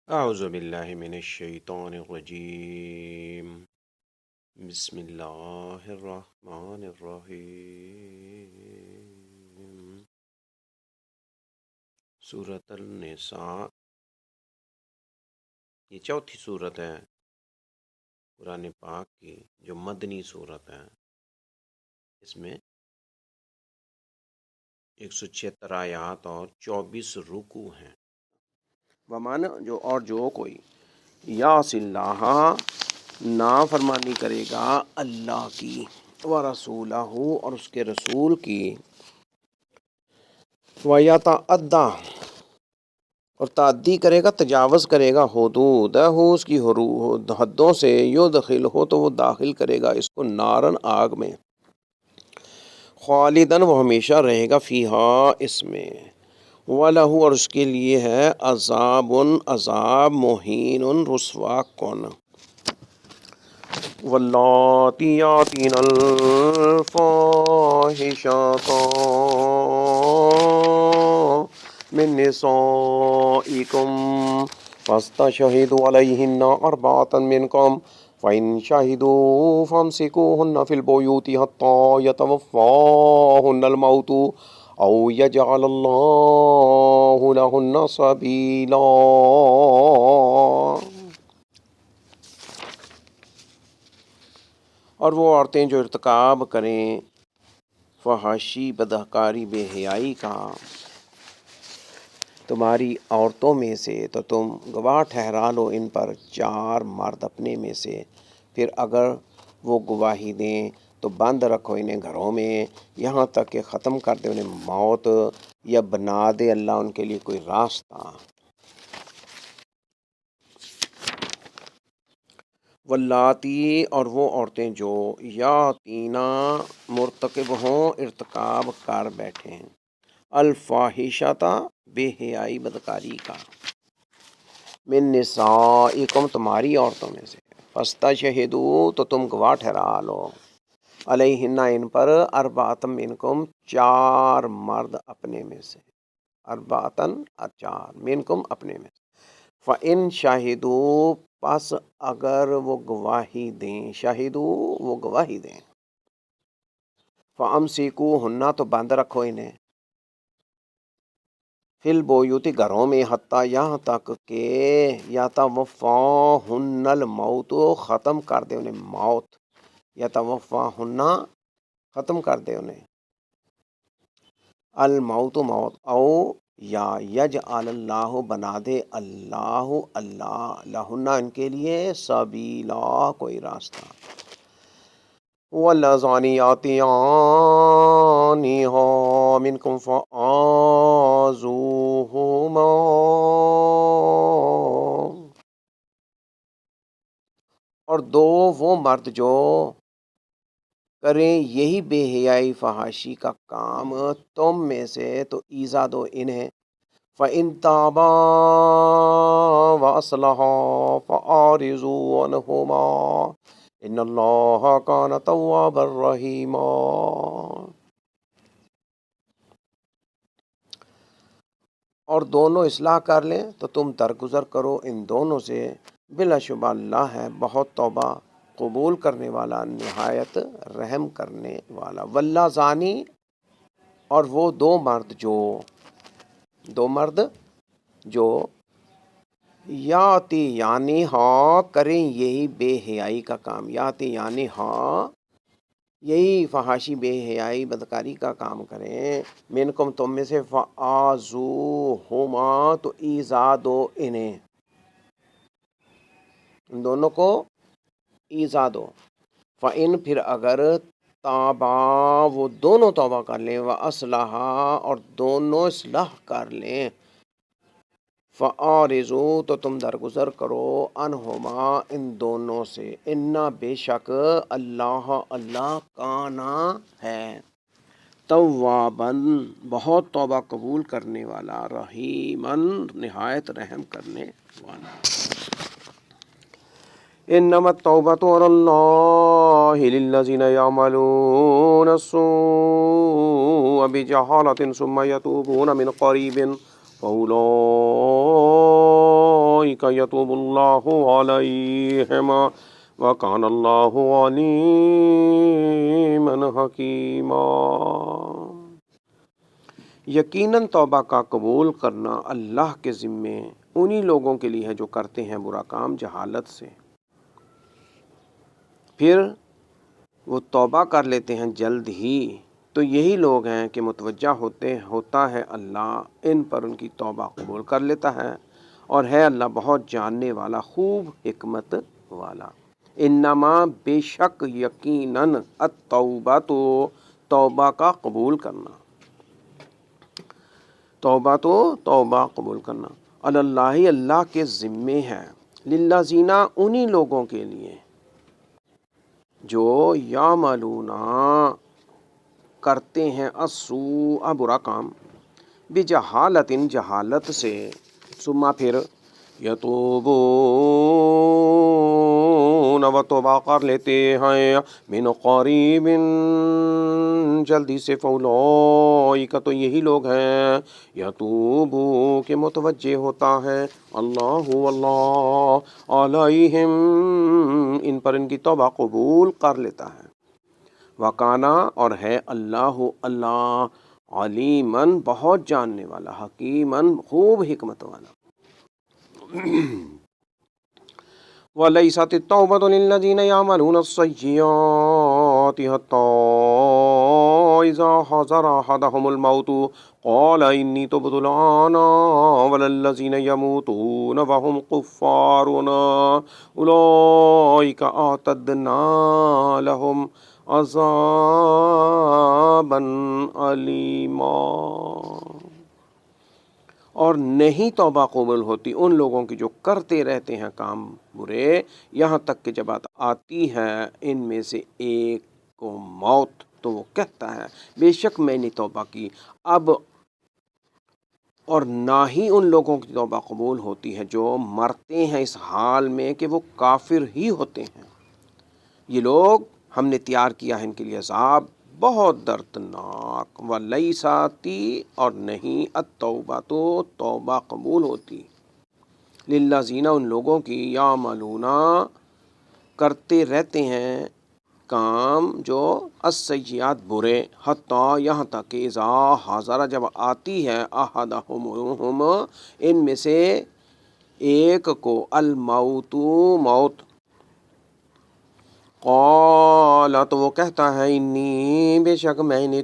اعوذ باللہ من الشیطان الرجیم بسم اللہ الرحمن الرحیم سورۃ النساء یہ چوتھی صورت ہے قرآن پاک کی جو مدنی صورت ہے۔ اس میں 176 آیات اور 24 رکوع ہیں۔ ومن جو کوئی یعص اللہ نافرمانی کرے گا اللہ کی ورسولہ اور اس کے رسول کی، وَيَتَعَدَّى اور تعدی کرے گا، تجاوز کرے گا، حدودہ اس کی حدوں سے، یدخل ہو تو وہ داخل کرے گا اس کو نارن آگ میں، خالدن وہ ہمیشہ رہے گا، فیہا اس میں، وَلَهُ اور اس کے لیے ہے عذاب مہین رسوا کن۔ واللاتی یاتین الفاحشۃ من نسائکم فاستشہدوا علیہن اربعۃ منکم فإن شہدوا فامسکوہن فی البیوت حتی یتوفاہن الموت او یجعل اللہ لہن سبیلا۔ اور وہ عورتیں جو ارتکاب کریں فحاشی، بدہکاری، بے حیائی کا تمہاری عورتوں میں سے، تو تم گواہ ٹھہرا لو ان پر 4 مرد اپنے میں سے، پھر اگر وہ گواہی دیں تو بند رکھو انہیں گھروں میں یہاں تک کہ ختم کر دے انہیں موت، یا بنا دے اللہ ان کے لیے کوئی راستہ۔ واللاتی اور وہ عورتیں جو یاتینا مرتکب ہوں، ارتکاب کر بیٹھے ہیں، الفاحشۃ بے حیائی، بدکاری کا، من نسائکم تمہاری عورتوں میں سے، فاستشہدوا تو تم گواہ ٹھہرا لو، علیہن ان پر، اربعۃ منکم 4 مرد اپنے میں سے، اربعۃ 4 منکم اپنے میں سے، فإن شاہدوا پس اگر وہ گواہی دیں، شاہدوا وہ گواہی دیں، فامسکوہن تو بند رکھو انہیں، فی البیوت گھروں میں، حتی یہاں تک کہ یتوفاہن الموت ختم کر دے انہیں موت، یتوفاہن ختم کر دے انہیں الموت موت، او یا یجعل اللہ بنا دے اللہ لہن ان کے لیے سبیلا کوئی راستہ۔ واللذان یاتیانها منکم فآذوہما اور دو وہ مرد جو کریں یہی بے حیائی فحاشی کا کام تم میں سے تو ایذا دو انہیں، فَإِن تَابَا وَأَصْلَحَا فَأَعْرِضُوا عَنْهُمَا إِنَّ اللَّهَ كَانَ تَوَّابًا رَحِيمًا۔ اور دونوں اصلاح کر لیں تو تم درگزر کرو ان دونوں سے، بلا شبہ اللہ ہے بہت توبہ قبول کرنے والا، نہایت رحم کرنے والا۔ واللہ زانی اور وہ دو مرد جو یاتی یعنی ہاں کریں یہی بے حیائی کا کام، یاتی یعنی ہاں یہی فحاشی بے حیائی بدکاری کا کام کریں، منکم تم میں سے، فآذوہما تو ایذا دو انہیں، ان دونوں کو ایذا دو، فإن پھر اگر تابا وہ دونوں توبہ کر لیں، وَأَصْلَحَا اور دونوں اصلاح کر لیں، فَأَعْرِضُوا تو تم درگزر کرو، عنہما ان دونوں سے، اِنَّا بے شک اللہ کانا ہے، تواباً بہت توبہ قبول کرنے والا، رحیماً نہایت رحم کرنے والا۔ انما التوبۃ علی اللہ للذین یعملون السوء بجہالۃ ثم یتوبون من قریب فاولئک اولئک یتوب اللہ علیہم وکان اللہ علیما حکیما۔ یقیناً توبہ کا قبول کرنا اللہ کے ذمے انہی لوگوں کے لیے ہے جو کرتے ہیں برا کام جہالت سے، پھر وہ توبہ کر لیتے ہیں جلد ہی، تو یہی لوگ ہیں کہ متوجہ ہوتا ہے اللہ ان پر ان کی توبہ قبول کر لیتا ہے، اور ہے اللہ بہت جاننے والا خوب حکمت والا۔ انما بے شک یقیناً التوبہ تو توبہ کا قبول کرنا، توبہ قبول کرنا اللہ اللہ کے ذمے ہے، للذین انہی لوگوں کے لیے جو یعملون کرتے ہیں السوء برا کام، بجہالت جہالت سے، ثم پھر یتوبون و توبہ کر لیتے ہیں، من قریب جلدی سے، فاولئک تو یہی لوگ ہیں، یتوبو کہ متوجہ ہوتا ہے اللہ علیہم ان پر ان کی توبہ قبول کر لیتا ہے، وکانا اور ہے اللہ علیمن بہت جاننے والا، حکیمن خوب حکمت والا۔ وَلَيْسَتِ التَّوْبَةُ لِلَّذِينَ يَعْمَلُونَ السَّيِّئَاتِ حَتَّى إِذَا حَضَرَ أَحَدَهُمُ الْمَوْتُ قَالَ إِنِّي تُبْتُ الْآنَ وَلَا الَّذِينَ يَمُوتُونَ وَهُمْ كُفَّارٌ أُولَئِكَ أَعْتَدْنَا لَهُمْ عَذَابًا أَلِيمًا۔ اور نہیں توبہ قبول ہوتی ان لوگوں کی جو کرتے رہتے ہیں کام برے، یہاں تک کہ جب آتی ہے ان میں سے ایک کو موت تو وہ کہتا ہے بے شک میں نے توبہ کی اب، اور نہ ہی ان لوگوں کی توبہ قبول ہوتی ہے جو مرتے ہیں اس حال میں کہ وہ کافر ہی ہوتے ہیں، یہ لوگ ہم نے تیار کیا ہے ان کے لیے عذاب بہت دردناک۔ وَلَيْسَتِ اور نہیں التوبہ تو توبہ قبول ہوتی، للذین ان لوگوں کی یعملون کرتے رہتے ہیں کام جو السیئات برے، حتیٰ یہاں تک کہ اذا حضر جب آتی ہے احدہم ان میں سے ایک کو الموت موت، قال تو وہ کہتا ہے انی بے شک میں نے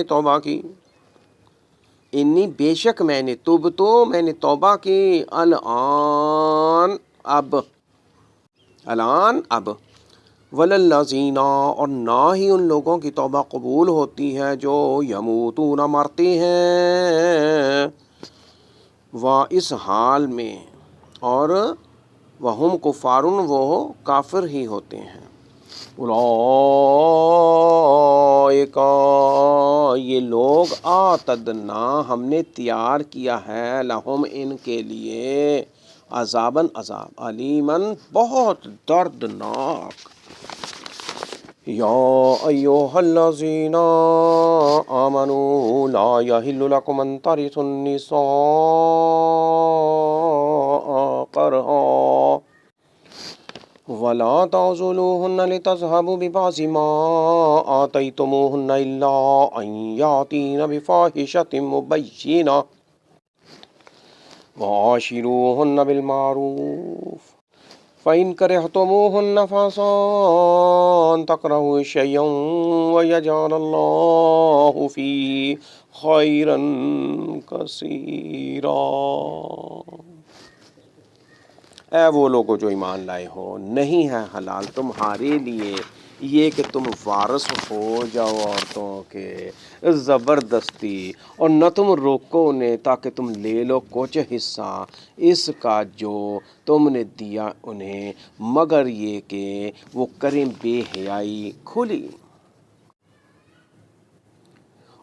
توبہ کی، انی بے شک میں نے میں نے توبہ کی، الان اب، وللذین اور نہ ہی ان لوگوں کی توبہ قبول ہوتی ہے جو یموتون مرتے ہیں، اس حال میں، اور وہم کفارن وہ کافر ہی ہوتے ہیں، اولئک یہ لوگ اعتدنا ہم نے تیار کیا ہے لہم ان کے لیے عذاباً عذاب، علیماً بہت دردناک۔ یا ایھا الذین آمنوا لا یحل لکم ان ترثوا النساء کرہا ولا تعضلوهن لتذهبوا ببعض ما آتيتموهن إلا أن يأتين بفاحشة مبينة وعاشروهن بالمعروف فإن كرهتموهن فعسى أن تكرهوا شيئا ويجعل الله فيه خيرا كثيرا۔ اے وہ لوگو جو ایمان لائے ہو، نہیں ہے حلال تمہارے لیے یہ کہ تم وارث ہو جاؤ عورتوں کے زبردستی، اور نہ تم روکو انہیں تاکہ تم لے لو کچھ حصہ اس کا جو تم نے دیا انہیں، مگر یہ کہ وہ کریں بے حیائی کھلی،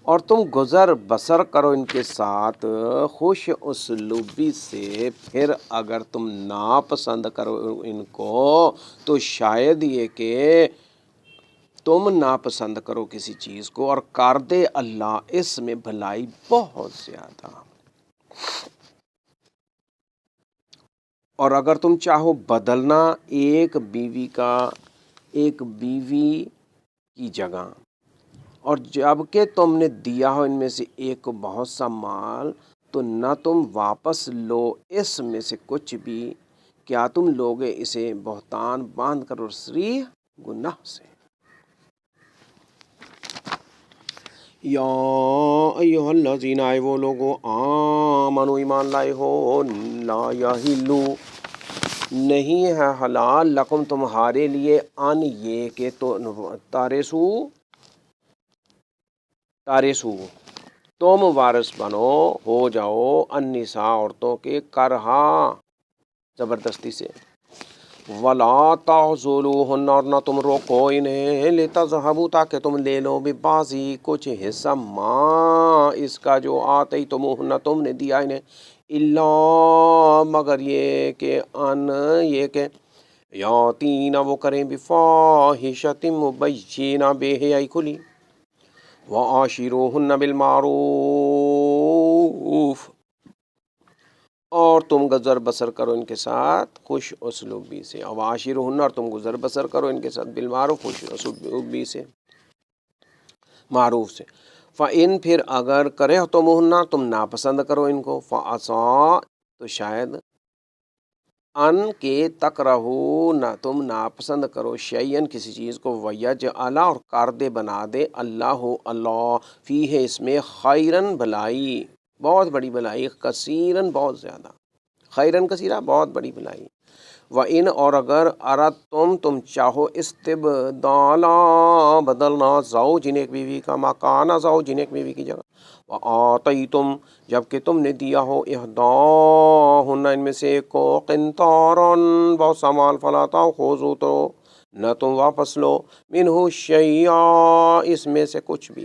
اور تم گزر بسر کرو ان کے ساتھ خوش اسلوبی سے، پھر اگر تم ناپسند کرو ان کو تو شاید یہ کہ تم ناپسند کرو کسی چیز کو، اور کر دے اللہ اس میں بھلائی بہت زیادہ۔ اور اگر تم چاہو بدلنا ایک بیوی کی جگہ، اور جب کہ تم نے دیا ہو ان میں سے ایک کو بہت سا مال، تو نہ تم واپس لو اس میں سے کچھ بھی، کیا تم لوگے اسے بہتان باندھ کر اور صریح گناہ سے۔ یا ایہا الذین، آئے وہ لوگو، آمنو ایمان لائے ہو، لا یحلو، نہیں ہے حلال، لکم تمہارے لیے، ان یہ کہ تو تارسو تم وارث بنو، ہو جاؤ، النساء عورتوں کے، کرہا زبردستی سے، ولا تعضلوہن، اور نہ تم روکو انہیں، لتذہبوا، تاکہ تم لے لو، ببعضی کچھ حصہ، ماں اس کا جو آتیتموہن تم نے دیا انہیں، الا مگر یہ کہ یاتین وہ کریں، بفاحشۃ مبینہ، بے حیائی کھلی، وعاشروہن بالمعروف، اور تم گزر بسر کرو ان کے ساتھ خوش اسلوبی سے، وعاشروہن، اور تم گزر بسر کرو ان کے ساتھ، بالمعروف، خوش اسلوبی سے، معروف سے، فَإِن، پھر اگر کرہتموہن، تم ناپسند کرو ان کو، فَعَسَىٰ، تو شاید، ان کے تکرہو، نہ تم ناپسند کرو، شیئن کسی چیز کو، ویجعل، اور کر دے، بنا دے، اللہ فیہ اس میں، خیرن بھلائی، بہت بڑی بھلائی، کثیرن بہت زیادہ، خیرن کثیرہ بہت بڑی بھلائی، وَإِنْ، اور اگر تم چاہو، استبدالا بدلنا، زوجین ایک بیوی کا، مکان زوجین ایک بیوی کی جگہ، وآتیتم، جبکہ تم نے دیا ہو، احداہن ان میں سے ایک کو، قنطارا بہت سا مال، فلا تأخذوا، تو نہ تم واپس لو، منہ شیئا اس میں سے کچھ بھی،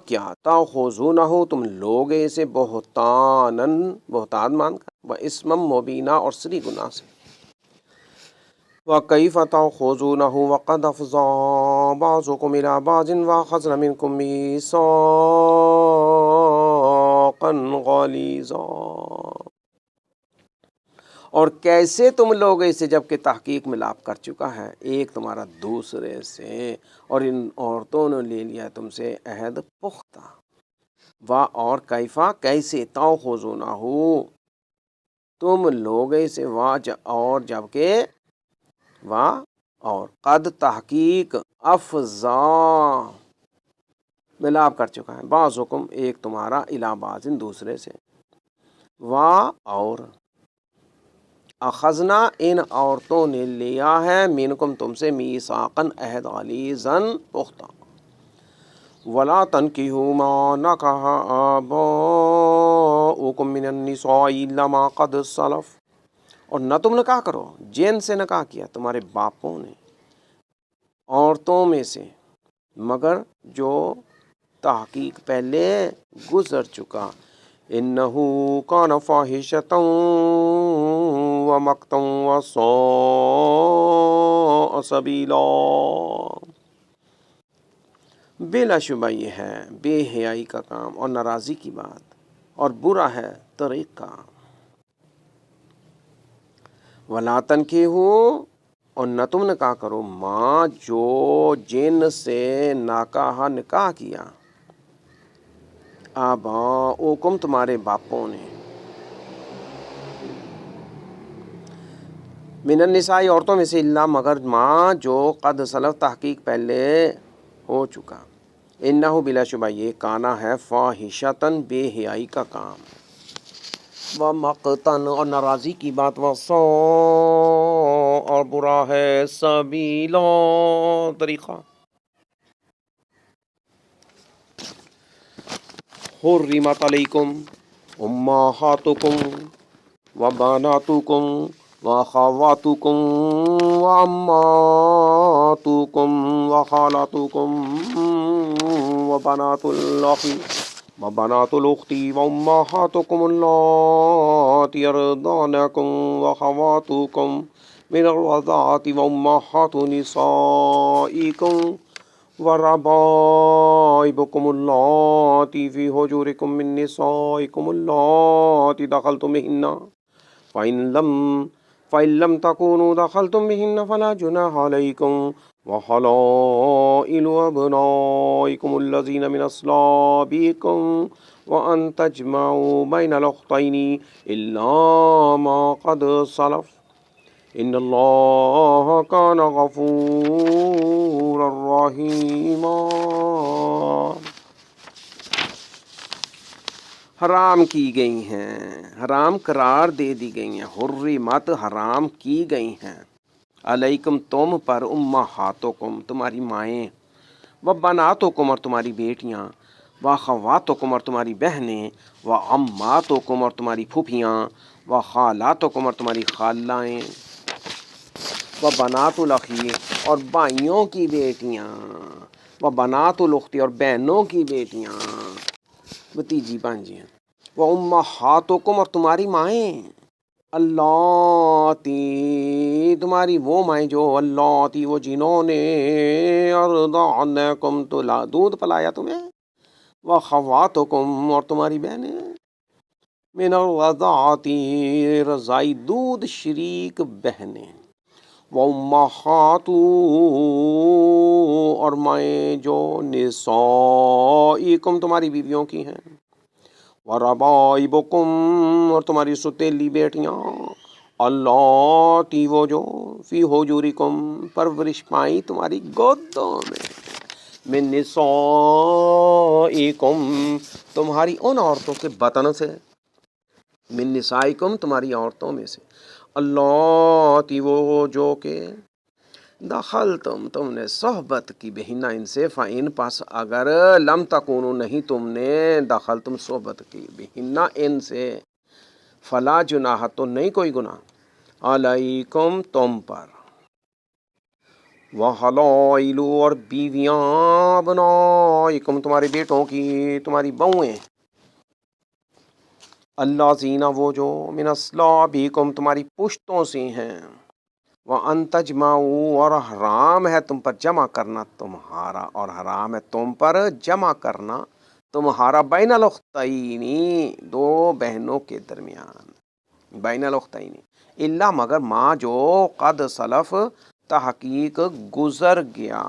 کیا تأخذونہ تم لوگے اسے، بہتان مان کر، واسما مبینہ، اور صریح گناہ سے، وَكَيْفَ تَأْخُذُونَهُ وَقَدْ أَفْضَىٰ بَعْضُكُمْ إِلَىٰ بَعْضٍ وَأَخَذْنَ مِنكُم مِّيثَاقًا غَلِيظًا، اور کیسے تم لوگ اسے، جب کہ تحقیق ملاپ کر چکا ہے ایک تمہارا دوسرے سے، اور ان عورتوں نے لے لیا تم سے عہد پختہ، اور کیفا کیسے، تأخذونہ تم لوگ اسے، اور جبکہ، اور قد تحقیق، افضا ملاپ کر چکا ہے، بعضکم ایک تمہارا، الی بعض دوسرے سے، اور اخذنا ان عورتوں نے لیا ہے، منکم تم سے، میثاقاً عہد، غلیظاً پختہ، ولا تنکحوا ما نکح آباؤکم من النساء الا ما قد سلف، اور نہ تم نکاح کرو، جن سے نکاح کیا تمہارے باپوں نے عورتوں میں سے، مگر جو تحقیق پہلے گزر چکا، انہو کان فاحشۃ ومقتا وساء سبیلا، بلا شبہ یہ ہے بے حیائی کا کام اور ناراضی کی بات، اور برا ہے طریقہ، وَلَا تَنْكِحُوا، اور نہ تم نکاح کرو، ماں جو جن سے نکاح کیا، آباؤکم تمہارے باپوں نے، من النساء عورتوں میں سے، الا مگر، ماں جو قد سلف تحقیق پہلے ہو چکا، انہو بلا شبہ یہ، کانا ہے، فاحشۃً بے حیائی کا کام، ومقتاً اور ناراضی کی بات، وساء اور برا ہے، سبیلا طریقہ، حرمت علیکم امہاتکم وبناتکم واخواتکم وعماتکم وخالاتکم وبنات الاخ الاخت وامہاتکم اللاتی ارضعنکم وخواتکم من الرضاعة وامہات نسائکم وربائبکم اللاتی فی حجورکم من نسائکم اللاتی دخلتم بہن، فَإِن لَّمْ تَكُونُوا دَخَلْتُم بِهِنَّ فَلَا جُنَاحَ عَلَيْكُمْ وَحَلَائِلُ أَبْنَائِكُمُ الَّذِينَ مِنْ أَصْلَابِكُمْ وَأَن تَجْمَعُوا بَيْنَ الْأُخْتَيْنِ إِلَّا مَا قَدْ سَلَفَ إِنَّ اللَّهَ كَانَ غَفُورًا رَّحِيمًا۔ حرام کی گئی ہیں، حرام قرار دے دی گئی ہیں، حرمت حرام کی گئی ہیں، علیکم تم پر، امہاتکم تمہاری مائیں، و بناتکم اور تمہاری بیٹیاں، و اخواتکم اور تمہاری بہنیں، و عماتکم اور تمہاری پھوپھیاں، و خالاتکم اور تمہاری خالائیں، و بنات الاخی اور بھائیوں کی بیٹیاں، و بنات الاختی اور بہنوں کی بیٹیاں، بھتیجی بھانجیاں، وہ امہاتکم اور تمہاری مائیں، اللاتی تمہاری وہ مائیں جو، اللاتی وہ جنہوں نے، ارضعنکم تو دودھ پلایا تمہیں، واخواتکم اور تمہاری بہنیں، من الرضاعتی رضائی دودھ شریک بہنیں، وامہات اور مائیں جو، نسائکم تمہاری بیویوں کی ہیں، وربائبکم اور تمہاری ستیلی بیٹیاں، اللاتی وہ جو، فی حجورکم پرورش پائیں تمہاری گودوں میں، من نسائکم تمہاری ان عورتوں کے بطن سے، من نسائکم تمہاری عورتوں میں سے، اللاتی وہ جو کہ، تم نے صحبت کی بہنہ ان سے، فَإِن پس اگر، لم تکونو نہیں تم نے، تم صحبت کی بہنہ ان سے، فلا جناح تو نہیں کوئی گناہ، علیکم تم پر، وحلائل اور بیویاں، ابنائکم تمہارے بیٹوں کی، تمہاری بہویں، الذین وہ جو، من اصلابکم تمہاری پشتوں سے ہیں، وَأَن تَجْمَعُوا اور حرام ہے تم پر جمع کرنا تمہارا، اور حرام ہے تم پر جمع کرنا تمہارا، بین الاختین دو بہنوں کے درمیان، بین الاختین، الا مگر ما جو، قد سلف تحقیق گزر گیا،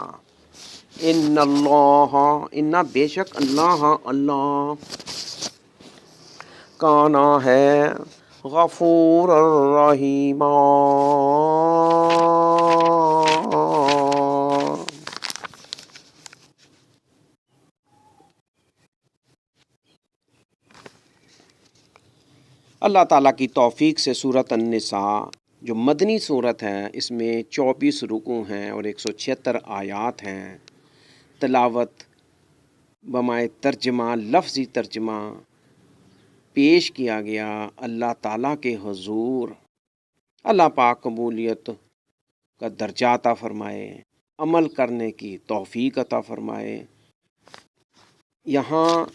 ان اللہ ان بے شک اللہ کانا ہے، غفور الرحیم، اللہ تعالیٰ کی توفیق سے سورۃ النساء جو مدنی صورت ہے، اس میں 24 رکوع ہیں اور 176 آیات ہیں۔ تلاوت بمائے ترجمہ، لفظی ترجمہ پیش کیا گیا اللہ تعالیٰ کے حضور۔ اللہ پاک قبولیت کا درجہ عطا فرمائے، عمل کرنے کی توفیق عطا فرمائے۔ یہاں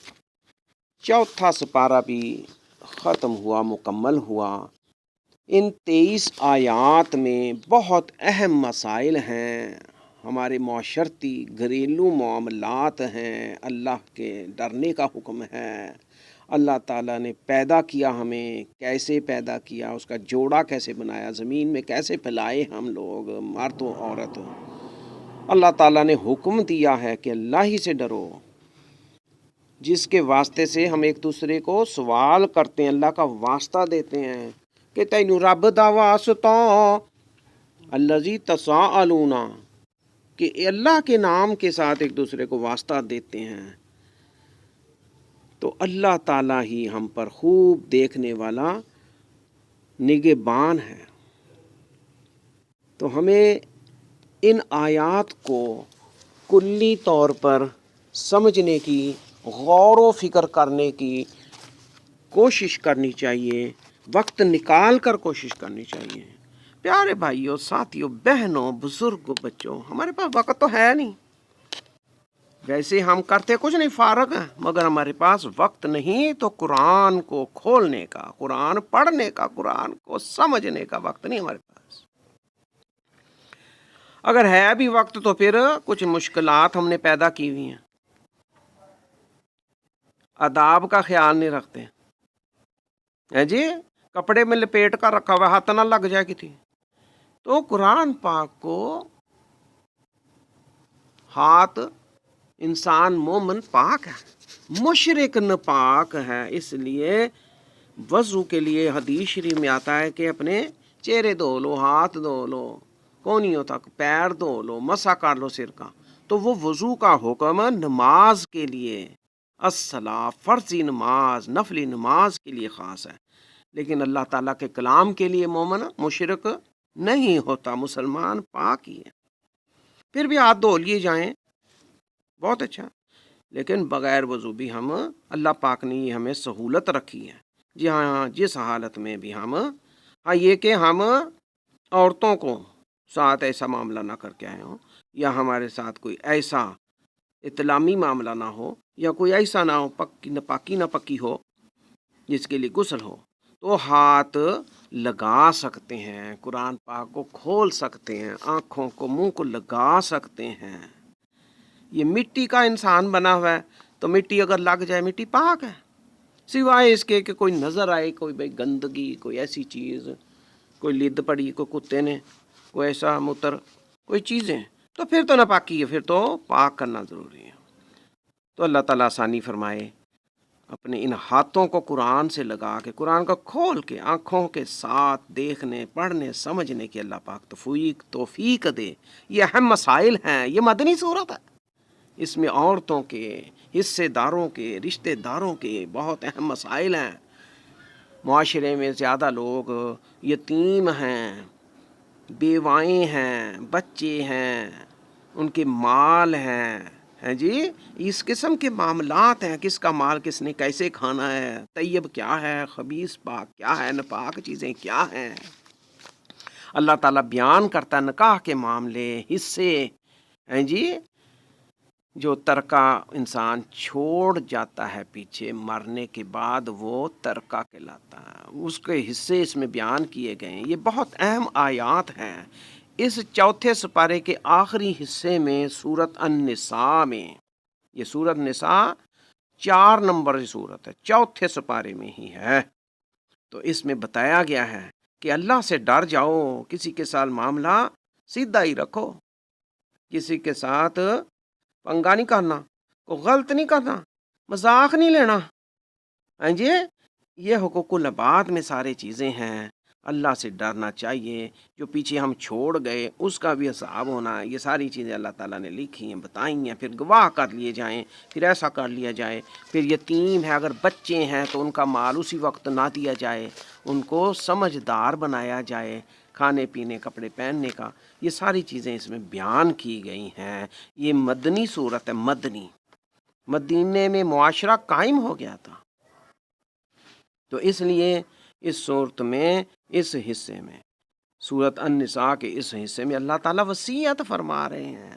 چوتھا سپارہ بھی ختم ہوا، مکمل ہوا۔ ان 23 آیات میں بہت اہم مسائل ہیں، ہمارے معاشرتی گھریلو معاملات ہیں، اللہ کے ڈرنے کا حکم ہے، اللہ تعالیٰ نے پیدا کیا ہمیں، کیسے پیدا کیا، اس کا جوڑا کیسے بنایا، زمین میں کیسے پھیلائے ہم لوگ، مرد و عورت۔ اللہ تعالیٰ نے حکم دیا ہے کہ اللہ ہی سے ڈرو، جس کے واسطے سے ہم ایک دوسرے کو سوال کرتے ہیں، اللہ کا واسطہ دیتے ہیں کہ تینوں رب دا واسطہ، الذی تساءلون، کہ اللہ کے نام کے ساتھ ایک دوسرے کو واسطہ دیتے ہیں، تو اللہ تعالیٰ ہی ہم پر خوب دیکھنے والا نگہبان ہے۔ تو ہمیں ان آیات کو کلی طور پر سمجھنے کی، غور و فکر کرنے کی کوشش کرنی چاہیے، وقت نکال کر کوشش کرنی چاہیے۔ پیارے بھائیوں، ساتھیوں، بہنوں، بزرگوں، بچوں، ہمارے پاس وقت تو ہے نہیں، ویسے ہم کرتے کچھ نہیں، فارغ ہیں، مگر ہمارے پاس وقت نہیں تو قرآن کو کھولنے کا، قرآن پڑھنے کا، قرآن کو سمجھنے کا وقت نہیں ہمارے پاس۔ اگر ہے بھی وقت تو پھر کچھ مشکلات ہم نے پیدا کی ہوئی ہیں، آداب کا خیال نہیں رکھتے ہیں جی، کپڑے میں لپیٹ کر رکھا ہوا، ہاتھ نہ لگ جائے کسی. تو قرآن پاک کو ہاتھ انسان مومن پاک ہے، مشرک ناپاک ہے. اس لیے وضو کے لیے حدیث شریف میں آتا ہے کہ اپنے چہرے دھو لو، ہاتھ دھو لو، کونیوں تک پیر دھو لو، مسح کر لو سر کا. تو وہ وضو کا حکم نماز کے لیے، الصلاۃ فرضی نماز، نفلی نماز کے لیے خاص ہے. لیکن اللہ تعالیٰ کے کلام کے لیے مومن مشرک نہیں ہوتا، مسلمان پاک ہی ہے. پھر بھی ہاتھ دھو لیے جائیں، بہت اچھا. لیکن بغیر وضو بھی ہم، اللہ پاک نے یہ ہمیں سہولت رکھی ہے. جی ہاں، جس حالت میں بھی ہم، ہاں یہ کہ ہم عورتوں کو ساتھ ایسا معاملہ نہ کر کے آئے ہوں، یا ہمارے ساتھ کوئی ایسا اطلامی معاملہ نہ ہو، یا کوئی ایسا نہ ہو پاکی نہ پکی ہو جس کے لیے غسل ہو، تو ہاتھ لگا سکتے ہیں، قرآن پاک کو کھول سکتے ہیں، آنکھوں کو منہ کو لگا سکتے ہیں. یہ مٹی کا انسان بنا ہوا ہے، تو مٹی اگر لگ جائے مٹی پاک ہے، سوائے اس کے کہ کوئی نظر آئے، کوئی بھائی گندگی، کوئی ایسی چیز، کوئی لد پڑی، کوئی کتے نے، کوئی ایسا موتر، کوئی چیزیں، تو پھر تو ناپاکی ہے، پھر تو پاک کرنا ضروری ہے. تو اللہ تعالیٰ آسانی فرمائے. اپنے ان ہاتھوں کو قرآن سے لگا کے، قرآن کو کھول کے، آنکھوں کے ساتھ دیکھنے، پڑھنے، سمجھنے کی اللہ پاک توفیق دے. یہ اہم مسائل ہیں، یہ مدنی صورت ہے. اس میں عورتوں کے، حصے داروں کے، رشتہ داروں کے بہت اہم مسائل ہیں. معاشرے میں زیادہ لوگ یتیم ہیں، بیوائیں ہیں، بچے ہیں، ان کے مال ہیں جی، اس قسم کے معاملات ہیں. کس کا مال کس نے کیسے کھانا ہے، طیب کیا ہے، خبیث پاک کیا ہے، ناپاک چیزیں کیا ہیں. اللہ تعالیٰ بیان کرتا ہے نکاح کے معاملے، حصے ہیں جی، جو ترکہ انسان چھوڑ جاتا ہے پیچھے مرنے کے بعد، وہ ترکہ کہلاتا ہے. اس کے حصے اس میں بیان کیے گئے ہیں. یہ بہت اہم آیات ہیں. اس چوتھے سپارے کے آخری حصے میں سورت النساء میں، یہ سورت نساء 4 نمبر سورت ہے، چوتھے سپارے میں ہی ہے. تو اس میں بتایا گیا ہے کہ اللہ سے ڈر جاؤ، کسی کے ساتھ معاملہ سیدھا ہی رکھو، کسی کے ساتھ پنگا نہیں کرنا، کوئی غلط نہیں کرنا، مذاق نہیں لینا. ہاں جی، یہ حقوق العباد میں سارے چیزیں ہیں. اللہ سے ڈرنا چاہیے. جو پیچھے ہم چھوڑ گئے اس کا بھی حساب ہونا ہے. یہ ساری چیزیں اللہ تعالیٰ نے لکھی ہیں، بتائی ہیں. پھر گواہ کر لیے جائیں، پھر ایسا کر لیا جائے. پھر یتیم ہے، اگر بچے ہیں تو ان کا مال اسی وقت نہ دیا جائے، ان کو سمجھدار بنایا جائے، کھانے پینے، کپڑے پہننے کا. یہ ساری چیزیں اس میں بیان کی گئی ہیں. یہ مدنی صورت ہے. مدینے میں معاشرہ قائم ہو گیا تھا، تو اس لیے اس صورت میں، اس حصے میں، سورت النساء کے اس حصے میں اللہ تعالیٰ وصیت فرما رہے ہیں.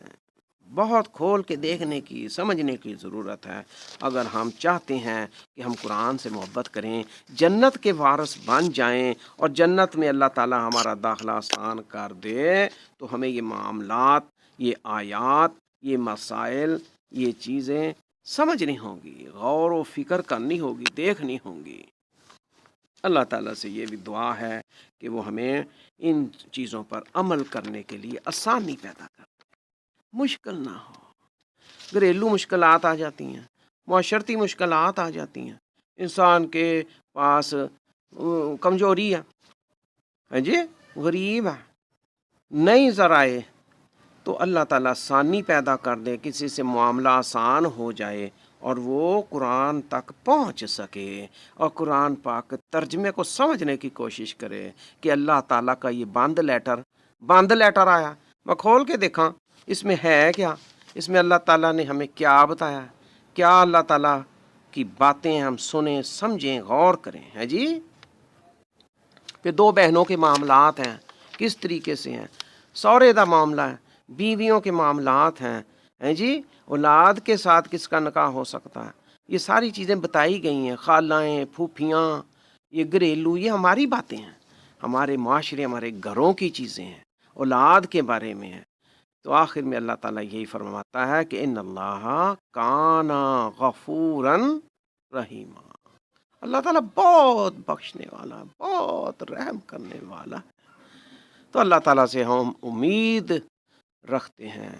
بہت کھول کے دیکھنے کی، سمجھنے کی ضرورت ہے. اگر ہم چاہتے ہیں کہ ہم قرآن سے محبت کریں، جنت کے وارث بن جائیں، اور جنت میں اللہ تعالیٰ ہمارا داخلہ آسان کر دے، تو ہمیں یہ معاملات، یہ آیات، یہ مسائل، یہ چیزیں سمجھنی ہوں گی، غور و فکر کرنی ہوگی، دیکھنی ہوں گی. اللہ تعالیٰ سے یہ بھی دعا ہے کہ وہ ہمیں ان چیزوں پر عمل کرنے کے لیے آسانی پیدا کر، مشکل نہ ہو. گھریلو مشکلات آ جاتی ہیں، معاشرتی مشکلات آ جاتی ہیں، انسان کے پاس کمزوری ہے جی، غریب ہے، نہیں ذرائع، تو اللہ تعالیٰ آسانی پیدا کر دے، کسی سے معاملہ آسان ہو جائے اور وہ قرآن تک پہنچ سکے، اور قرآن پاک ترجمے کو سمجھنے کی کوشش کرے کہ اللہ تعالیٰ کا یہ بند لیٹر آیا، میں کھول کے دیکھا اس میں ہے کیا، اس میں اللہ تعالیٰ نے ہمیں کیا بتایا، کیا اللہ تعالیٰ کی باتیں ہم سنیں، سمجھیں، غور کریں. ہے جی. پھر 2 بہنوں کے معاملات ہیں، کس طریقے سے ہیں. سورے دا معاملہ ہے، بیویوں کے معاملات ہیں جی. اولاد کے ساتھ کس کا نکاح ہو سکتا ہے، یہ ساری چیزیں بتائی گئی ہیں. خالائیں، پھوپھیاں، یہ گھریلو، یہ ہماری باتیں ہیں، ہمارے معاشرے، ہمارے گھروں کی چیزیں ہیں، اولاد کے بارے میں ہیں. تو آخر میں اللہ تعالیٰ یہی فرماتا ہے کہ ان اللہ کان غفوراً رحیما. اللہ تعالیٰ بہت بخشنے والا، بہت رحم کرنے والا. تو اللہ تعالیٰ سے ہم امید رکھتے ہیں،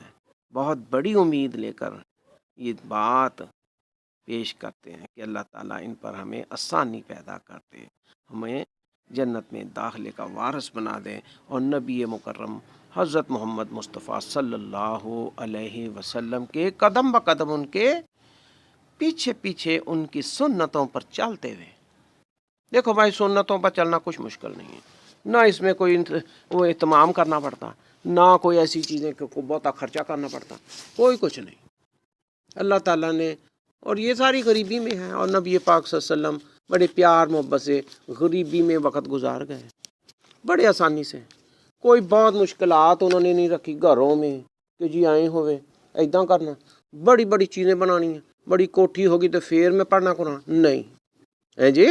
بہت بڑی امید لے کر یہ بات پیش کرتے ہیں کہ اللہ تعالیٰ ان پر ہمیں آسانی پیدا کرتے، ہمیں جنت میں داخلے کا وارث بنا دے، اور نبی مکرم حضرت محمد مصطفیٰ صلی اللہ علیہ وسلم کے قدم بقدم ان کے پیچھے پیچھے ان کی سنتوں پر چلتے ہوئے. دیکھو بھائی، سنتوں پر چلنا کچھ مشکل نہیں ہے، نہ اس میں کوئی وہ اہتمام کرنا پڑتا، نہ کوئی ایسی چیزیں کہ بہت خرچہ کرنا پڑتا، کوئی کچھ نہیں. اللہ تعالیٰ نے، اور یہ ساری غریبی میں ہے، اور نبی پاک صلی اللہ علیہ وسلم بڑے پیار محبت سے غریبی میں وقت گزار گئے، بڑے آسانی سے. کوئی بہت مشکلات انہوں نے نہیں رکھی گھروں میں کہ جی آئے ہوئے ایداں کرنا، بڑی بڑی چیزیں بنانی ہیں، بڑی کوٹھی ہوگی تو پھر میں پڑھنا قرآن نہیں ہے جی.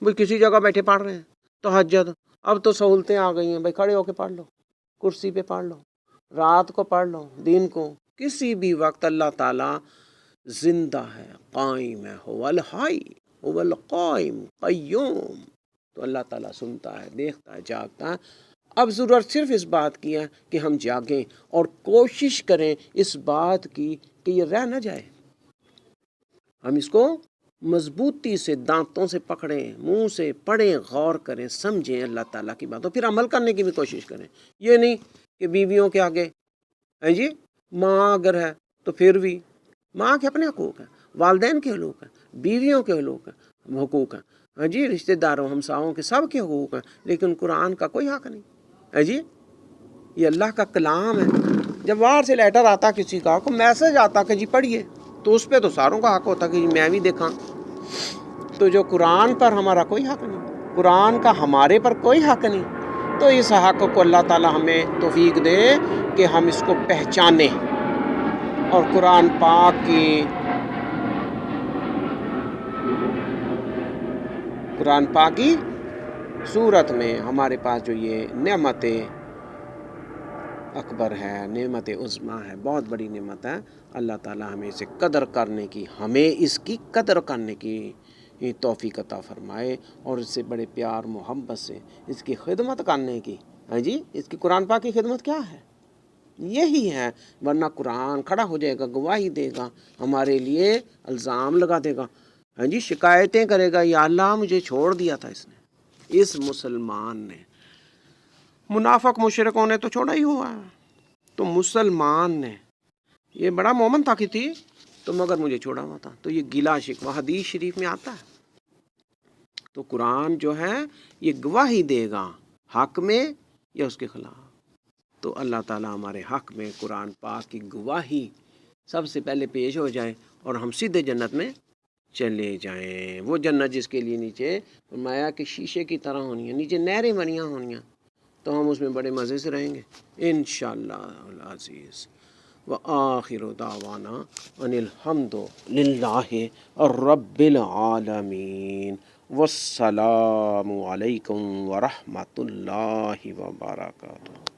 بھائی کسی جگہ بیٹھے پڑھ رہے ہیں تہجد، اب تو سہولتیں آ گئی ہیں، بھائی کھڑے ہو کے پڑھ لو، کرسی پہ پڑھ لو، رات کو پڑھ لو، دن کو، کسی بھی وقت اللہ تعالیٰ زندہ ہے، قائم ہے، هو الحی هو القائم قیوم. تو اللہ تعالیٰ سنتا ہے، دیکھتا ہے، جاگتا ہے. اب ضرورت صرف اس بات کی ہے کہ ہم جاگیں اور کوشش کریں اس بات کی کہ یہ رہ نہ جائے. ہم اس کو مضبوطی سے دانتوں سے پکڑیں، منہ سے پڑھیں، غور کریں، سمجھیں اللہ تعالیٰ کی باتوں، پھر عمل کرنے کی بھی کوشش کریں. یہ نہیں کہ بیویوں کے آگے ہے جی، ماں اگر ہے تو پھر بھی ماں کے اپنے حقوق ہیں، والدین کے حقوق ہیں، بیویوں کے حقوق ہیں، ہاں جی، رشتہ داروں ہمساؤں کے سب کے حقوق ہیں، لیکن قرآن کا کوئی حق نہیں ہے جی. یہ اللہ کا کلام ہے. جب باہر سے لیٹر آتا کسی کا، کوئی میسج آتا کہ جی پڑھیے، تو اس پہ تو ساروں کا حق ہوتا کہ جی میں بھی دیکھاں. تو جو قرآن پر ہمارا کوئی حق نہیں، قرآن کا ہمارے پر کوئی حق نہیں. تو اس حق کو اللہ تعالیٰ ہمیں توفیق دے کہ ہم اس کو پہچانیں، اور قرآن پاک کی صورت میں ہمارے پاس جو یہ نعمت اکبر ہے، نعمت عظمیٰ ہے، بہت بڑی نعمت ہے. اللہ تعالیٰ ہمیں اسے قدر کرنے کی، ہمیں اس کی قدر کرنے کی توفیق عطا فرمائے، اور اس سے بڑے پیار محبت سے اس کی خدمت کرنے کی. ہاں جی، اس کی قرآن پاک کی خدمت کیا ہے؟ یہی ہے. ورنہ قرآن کھڑا ہو جائے گا، گواہی دے گا، ہمارے لیے الزام لگا دے گا، ہاں جی، شکایتیں کرے گا، یا اللہ مجھے چھوڑ دیا تھا اس مسلمان نے. منافق مشرکوں نے تو چھوڑا ہی ہوا ہے، تو مسلمان نے، یہ بڑا مومن تھا کہ تھی تو مگر مجھے چھوڑا ہوا تھا. تو یہ گلا شکوہ حدیث شریف میں آتا ہے. تو قرآن جو ہے یہ گواہی دے گا حق میں یا اس کے خلاف. تو اللہ تعالیٰ ہمارے حق میں قرآن پاک کی گواہی سب سے پہلے پیش ہو جائے، اور ہم سیدھے جنت میں چلے جائیں. وہ جنت جس کے لیے نیچے فرمایا کہ شیشے کی طرح ہونی ہے، نیچے نہریں بنیاں ہونی ہیں، تو ہم اس میں بڑے مزے سے رہیں گے انشاءاللہ العزیز. وآخر دعوانا ان الحمد للہ رب العالمین. والسلام علیکم ورحمۃ اللہ وبرکاتہ.